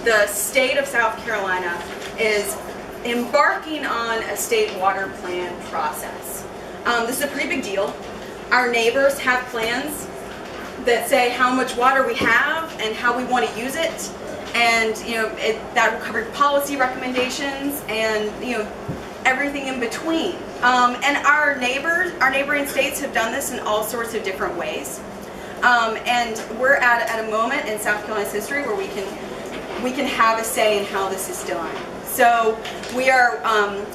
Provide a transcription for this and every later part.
the state of South Carolina is embarking on a state water plan process. This is a pretty big deal. Our neighbors have plans that say how much water we have and how we want to use it, and that will cover policy recommendations and everything in between. And our neighboring states have done this in all sorts of different ways. And we're at a moment in South Carolina's history where we can have a say in how this is done. So we are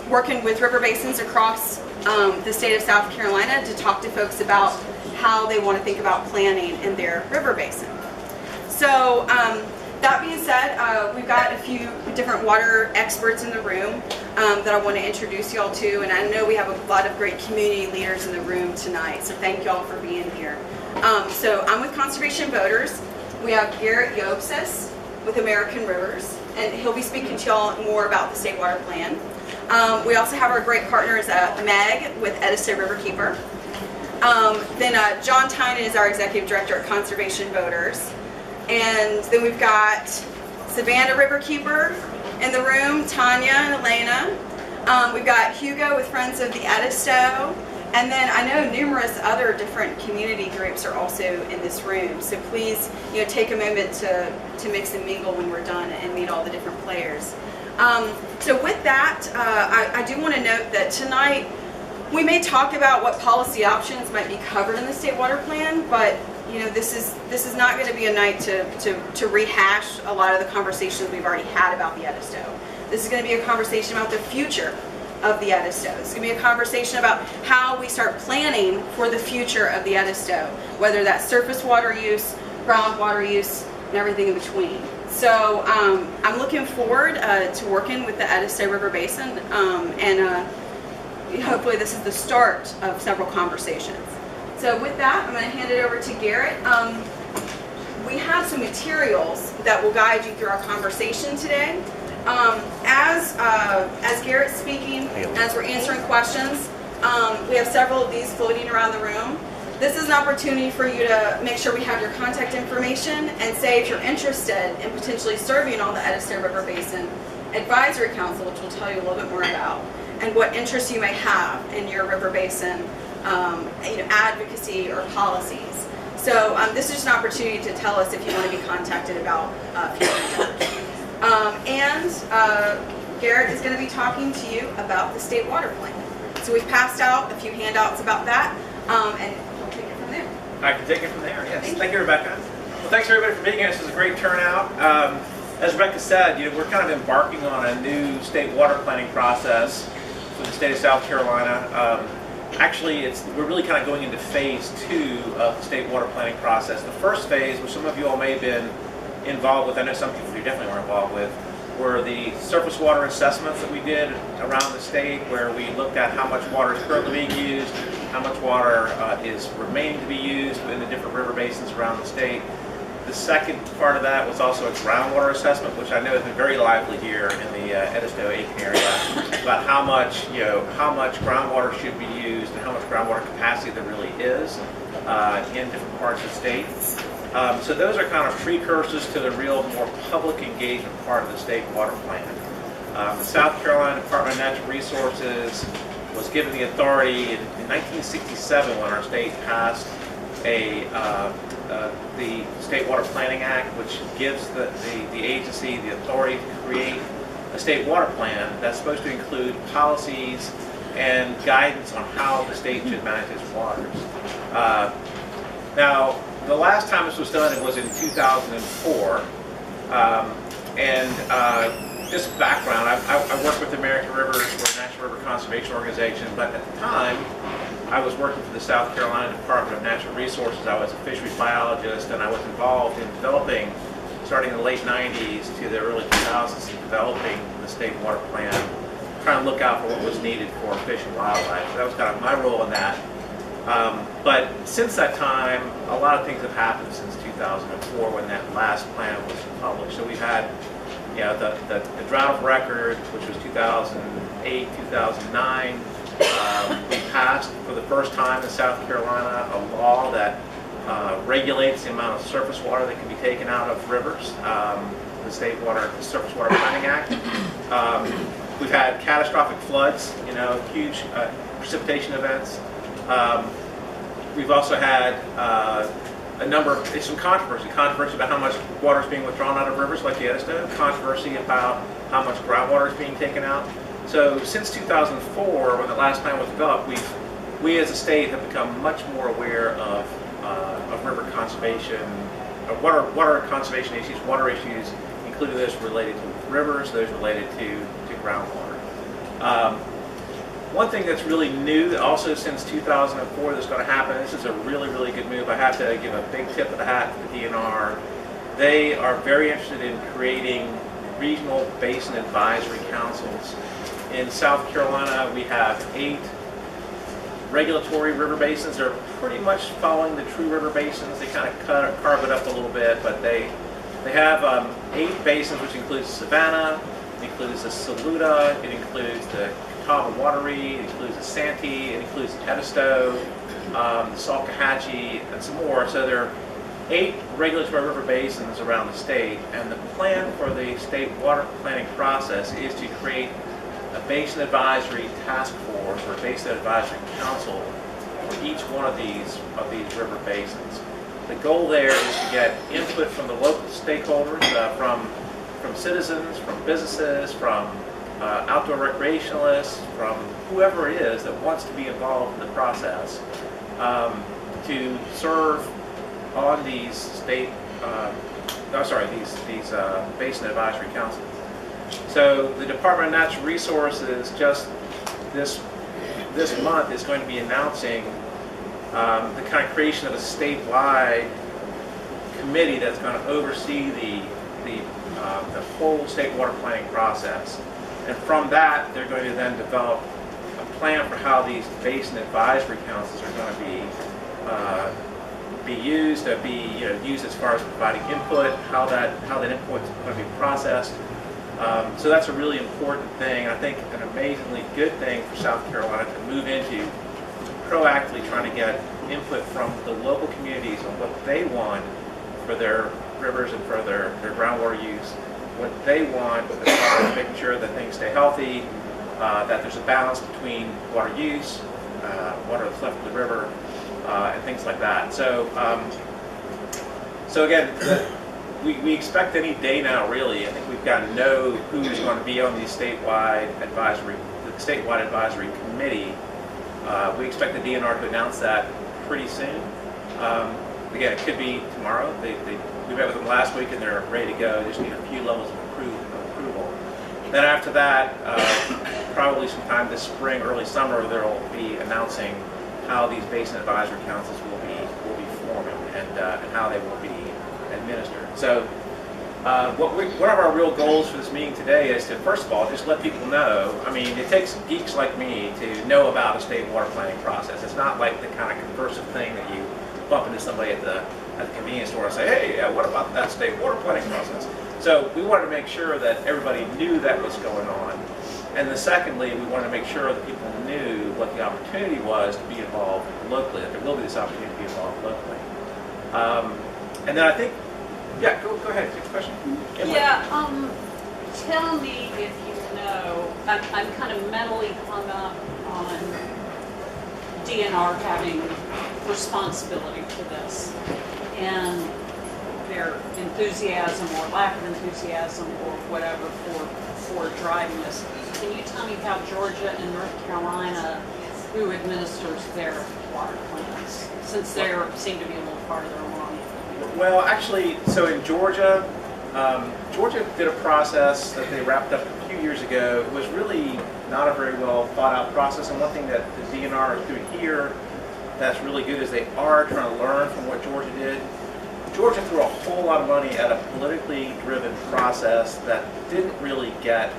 working with river basins across the state of South Carolina to talk to folks about how they want to think about planning in their river basin. So that being said, we've got a few different water experts in the room that I want to introduce y'all to, and I know we have a lot of great community leaders in the room tonight, so thank y'all for being here. So I'm with Conservation Voters. We have Gerrit Jobsis with American Rivers, and he'll be speaking to y'all more about the state water plan. We also have our great partners Meg with Edisto Riverkeeper. Then John Tynan is our Executive Director at Conservation Voters. And then we've got Savannah Riverkeeper in the room, Tanya and Elena. We've got Hugo with Friends of the Edisto. And then I know numerous other different community groups are also in this room. So please, take a moment to mix and mingle when we're done and meet all the different players. So with that, I do want to note that tonight we may talk about what policy options might be covered in the state water plan, but this is not going to be a night to rehash a lot of the conversations we've already had about the Edisto. This is going to be a conversation about the future of the Edisto. It's going to be a conversation about how we start planning for the future of the Edisto, whether that's surface water use, groundwater use, and everything in between. So I'm looking forward to working with the Edisto River Basin, and hopefully this is the start of several conversations. So with that, I'm going to hand it over to Gerrit. We have some materials that will guide you through our conversation today. As Gerrit's speaking, as we're answering questions, we have several of these floating around the room. This is an opportunity for you to make sure we have your contact information and say if you're interested in potentially serving on the Edisto River Basin Advisory Council, which we'll tell you a little bit more about, and what interests you may have in your river basin advocacy or policies. So this is just an opportunity to tell us if you want to be contacted about future endeavors. Gerrit is going to be talking to you about the state water plan. So we've passed out a few handouts about that, and we'll take it from there. I can take it from there, yes. Thank you, Rebecca. Well, thanks everybody for being here. This is a great turnout. As Rebecca said, we're kind of embarking on a new state water planning process for the state of South Carolina. Actually, we're really kind of going into phase 2 of the state water planning process. The first phase, which some of you all may have been involved with, I know some people you definitely were involved with, were the surface water assessments that we did around the state, where we looked at how much water is currently being used, how much water is remaining to be used in the different river basins around the state. The second part of that was also a groundwater assessment, which I know has been very lively here in the Edisto Aiken area, about how much groundwater should be used and how much groundwater capacity there really is in different parts of the state. So those are kind of precursors to the real more public engagement part of the state water plan. The South Carolina Department of Natural Resources was given the authority in 1967 when our state passed the State Water Planning Act, which gives the agency the authority to create a state water plan that's supposed to include policies and guidance on how the state should manage its waters. Now, the last time this was done, it was in 2004, just background, I work with American Rivers, we're a national river conservation organization, but at the time, I was working for the South Carolina Department of Natural Resources. I was a fisheries biologist, and I was involved in developing, starting in the late 90s to the early 2000s, in developing the state water plan, trying to look out for what was needed for fish and wildlife. So that was kind of my role in that. But since that time, a lot of things have happened since 2004 when that last plan was published. So we've had the drought of record, which was 2008, 2009. We passed for the first time in South Carolina a law that regulates the amount of surface water that can be taken out of rivers. The Surface Water Planning Act. We've had catastrophic floods, huge precipitation events. We've also had some controversy about how much water is being withdrawn out of rivers like the Edisto, controversy about how much groundwater is being taken out. So since 2004, when the last plan was developed, we as a state have become much more aware of river conservation, of water conservation issues, water issues, including those related to rivers, those related to groundwater. One thing that's really new, also since 2004, that's going to happen, this is a really, really good move. I have to give a big tip of the hat to the DNR. They are very interested in creating regional basin advisory councils. In South Carolina, we have 8 regulatory river basins. They're pretty much following the true river basins. They kind of carve it up a little bit, but they have 8 basins, which includes Savannah, it includes the Saluda, it includes the Catawba Wateree, it includes the Santee, it includes the Edisto, the Salkehatchie, and some more. So there are 8 regulatory river basins around the state, and the plan for the state water planning process is to create a basin advisory task force or a basin advisory council for each one of these river basins. The goal there is to get input from the local stakeholders, from citizens, from businesses, from outdoor recreationalists, from whoever it is that wants to be involved in the process, to serve on these basin advisory councils. So the Department of Natural Resources just this month is going to be announcing the kind of creation of a statewide committee that's going to oversee the whole state water planning process. And from that, they're going to then develop a plan for how these basin advisory councils are going to be used as far as providing input, how that input is going to be processed. So that's a really important thing. I think an amazingly good thing for South Carolina to move into, proactively trying to get input from the local communities on what they want for their rivers and for their groundwater use, what they want as far as making sure that things stay healthy, that there's a balance between water use, water that's left in the river, and things like that. So again, we expect any day now, really. I think we've got to know who's going to be on the statewide advisory committee. We expect the DNR to announce that pretty soon. Again, it could be tomorrow. We met with them last week and they're ready to go. They just need a few levels of approval. Then after that, probably sometime this spring, early summer, they'll be announcing how these basin advisory councils will be forming and how they will be administered. So one of our real goals for this meeting today is to, first of all, just let people know. I mean, it takes geeks like me to know about a state water planning process. It's not like the kind of conversive thing that you bump into somebody at the convenience store and say, hey, what about that state water planning process? So we wanted to make sure that everybody knew that was going on. And then secondly, we wanted to make sure that people knew what the opportunity was to be involved locally, that there will be this opportunity to be involved locally. And then I think, yeah, go ahead, take the question. Yeah, tell me if you know, I'm kind of mentally hung up on DNR having responsibility for this, and their enthusiasm or lack of enthusiasm or whatever for driving this. Can you tell me how Georgia and North Carolina, who administers their water plans, since they seem to be a little farther along? Well, actually, so in Georgia, Georgia did a process that they wrapped up a few years ago. It was really not a very well thought out process, and one thing that the DNR is doing here that's really good is they are trying to learn from what Georgia did. Georgia threw a whole lot of money at a politically driven process that didn't really get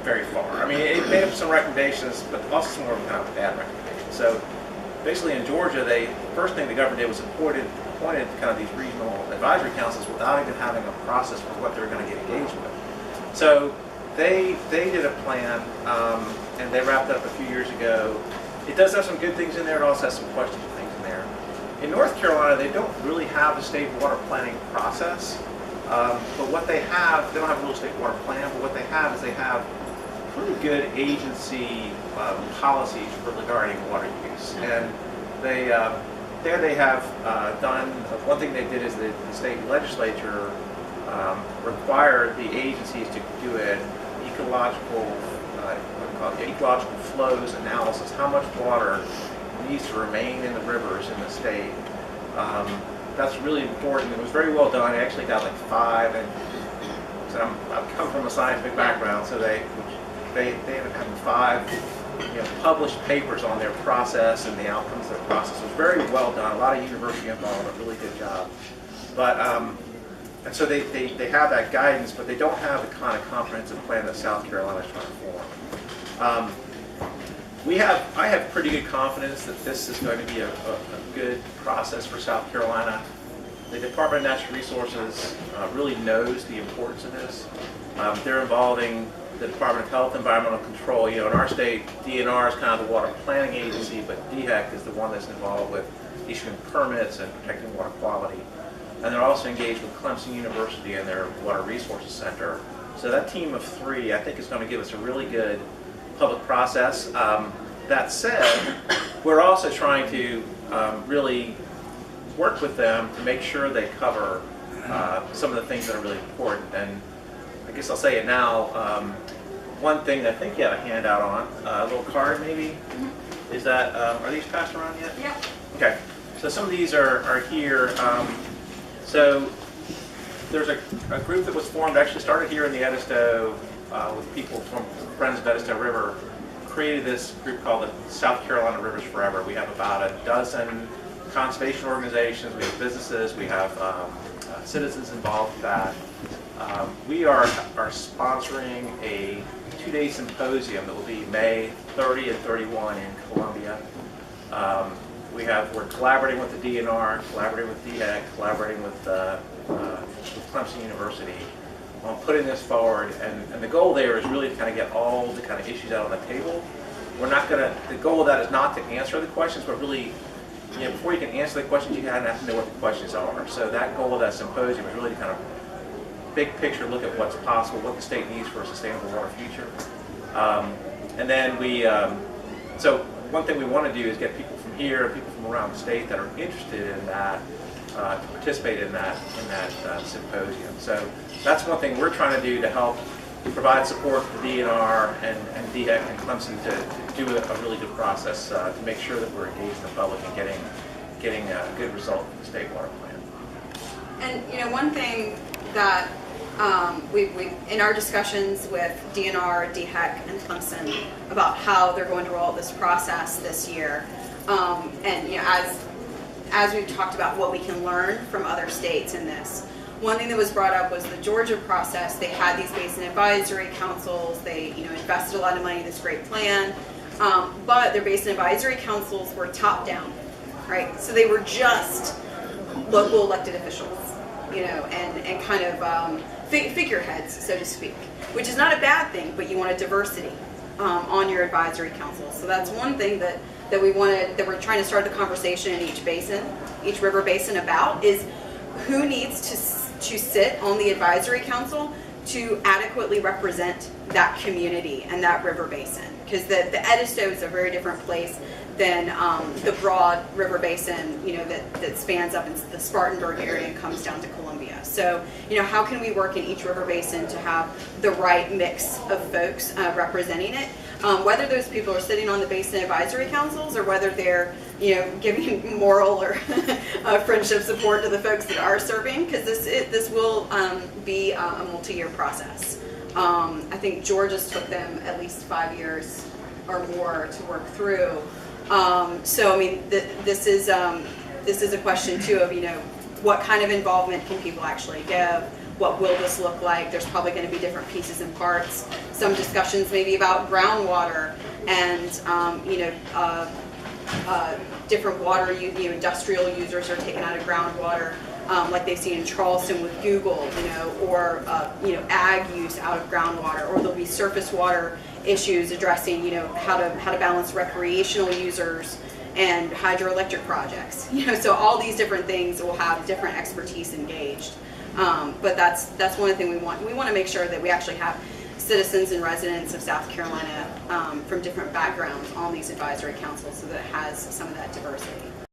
very far. I mean, it made up some recommendations, but also some more kind of bad recommendations. So basically in Georgia, the first thing the governor did was appointed kind of these regional advisory councils without even having a process for what they were going to get engaged with. So they did a plan, and they wrapped it up a few years ago. It does have some good things in there. It also has some questionable things in there. In North Carolina, they don't really have a state water planning process, but what they have, they don't have a real state water plan, but what they have is they have pretty good agency policies regarding water use. And they, there they have done, one thing they did is the state legislature required the agencies to do an ecological flows analysis, how much water needs to remain in the rivers in the state. That's really important. It was very well done. I actually got like 5, and so I've come from a scientific background, so they ended up having 5 published papers on their process and the outcomes of their process. It was very well done. A lot of university involved, a really good job. But and so they have that guidance, but they don't have the kind of comprehensive plan that South Carolina is trying to form. I have pretty good confidence that this is going to be a good process for South Carolina. The Department of Natural Resources really knows the importance of this. They're involving the Department of Health and Environmental Control. In our state, DNR is kind of the water planning agency, but DHEC is the one that's involved with issuing permits and protecting water quality. And they're also engaged with Clemson University and their Water Resources Center. So that team of 3, I think, is going to give us a really good public process. That said, we're also trying to really work with them to make sure they cover some of the things that are really important. And I guess I'll say it now. One thing that I think you have a handout on, a little card maybe, is that, are these passed around yet? Yeah. Okay, so some of these are here. So there's a group that was formed, actually started here in the Edisto with people from Friends of Edisto River, created this group called the South Carolina Rivers Forever. We have about a dozen conservation organizations, we have businesses, we have citizens involved with that. We are sponsoring a 2-day symposium that will be May 30 and 31 in Columbia. We're collaborating with the DNR, collaborating with DHEC, collaborating with Clemson University on putting this forward, and the goal there is really to kind of get all the kind of issues out on the table. The goal of that is not to answer the questions, but really, before you can answer the questions, you kind of have to know what the questions are. So that goal of that symposium is really to kind of big picture look at what's possible, what the state needs for a sustainable water future. And then so one thing we want to do is get people from here, people from around the state that are interested in that, to participate in that symposium. So that's one thing we're trying to do to help provide support for DNR and DHEC and Clemson to do a really good process to make sure that we're engaged in the public and getting a good result from the state water plan. And one thing that we in our discussions with DNR, DHEC, and Clemson about how they're going to roll out this process this year, and as we've talked about what we can learn from other states in this, one thing that was brought up was the Georgia process. They had these basin advisory councils. They invested a lot of money in this great plan, but their basin advisory councils were top down, right? So they were just local elected officials, and kind of figureheads, so to speak, which is not a bad thing, but you want a diversity on your advisory council. So that's one thing that we're trying to start the conversation in each river basin about is who needs to sit on the advisory council to adequately represent that community and that river basin, because the Edisto is a very different place than the broad river basin, that spans up into the Spartanburg area and comes down to Columbia. So, how can we work in each river basin to have the right mix of folks representing it? Whether those people are sitting on the basin advisory councils or whether they're, giving moral or friendship support to the folks that are serving, because this will be a multi-year process. I think Georgia's took them at least 5 years or more to work through. So I mean, this is a question too of what kind of involvement can people actually give? What will this look like? There's probably going to be different pieces and parts. Some discussions maybe about groundwater and different water. Industrial users are taken out of groundwater, like they've seen in Charleston with Google, or ag use out of groundwater, or there'll be surface water issues addressing how to balance recreational users and hydroelectric projects. So all these different things will have different expertise engaged. But that's one of the things we want. We want to make sure that we actually have citizens and residents of South Carolina from different backgrounds on these advisory councils, so that it has some of that diversity.